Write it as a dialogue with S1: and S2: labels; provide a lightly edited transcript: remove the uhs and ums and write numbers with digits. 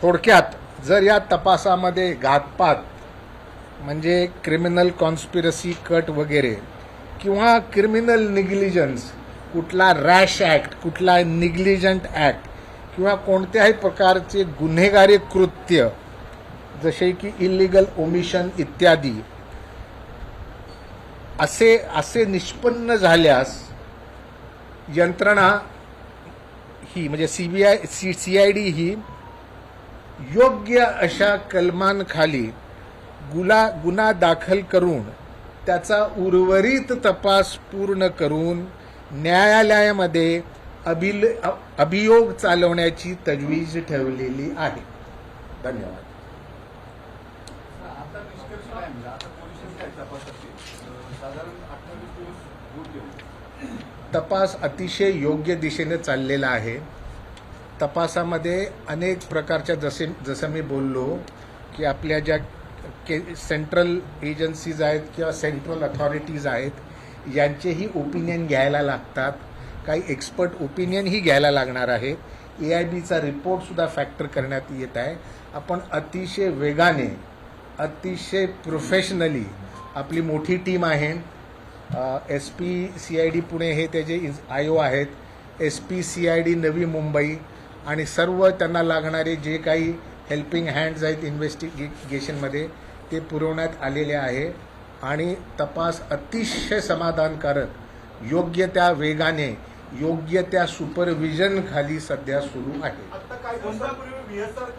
S1: थोडक्यात जर या तपासामध्ये घातपात म्हणजे क्रिमिनल कॉन्स्पिरसी कट वगैरे किंवा क्रिमिनल निग्लिजन्स, कुठला रॅश ॲक्ट, कुठला निग्लिजंट ॲक्ट किंवा कोणत्याही प्रकारचे गुन्हेगारी कृत्य जसे की इल्लिगल ओमिशन इत्यादी असे निष्पन्न झाल्यास यंत्रणा ही म्हणजे CID ही योग्य अशा कलमांखाली गुन्हा दाखल करून त्याचा उर्वरित तपास पूर्ण करून न्यायालयामध्ये अभियोग चालवण्याची तजवीज ठेवलेली आहे. धन्यवाद.
S2: आता निष्कर्ष काय म्हणजे आता पोलिसांनी काय तपासाची साधारण 28 दिवस होत गेले.
S1: तपास अतिशय योग्य दिशेने चाललेला आहे. तपासामध्ये अनेक प्रकारच्या जसं मी बोललो की आपल्या ज्या सेंट्रल एजन्सीज आहेत किंवा सेंट्रल अथॉरिटीज आहेत यांचेही ओपिनियन घ्यायला लागतात. काही एक्सपर्ट ओपिनियनही घ्यायला लागणार आहे. AIBचा रिपोर्टसुद्धा फॅक्टर करण्यात येत आहे. आपण अतिशय वेगाने अतिशय प्रोफेशनली आपली मोठी टीम आहे. SP CID पुणे हे त्याचे IO आहेत. SP CID नवी मुंबई आणि सर्व त्यांना लागणारे जे काही हेल्पिंग हँड्स आहेत इन्व्हेस्टिगेशनमध्ये ते पुरवण्यात आलेले आहे आणि तपास अतिशय समाधानकारक योग्य त्या वेगाने योग्य त्या सुपरविजन खाली सध्या सुरू आहे.
S2: आता काय दिवसापूर्वी VSR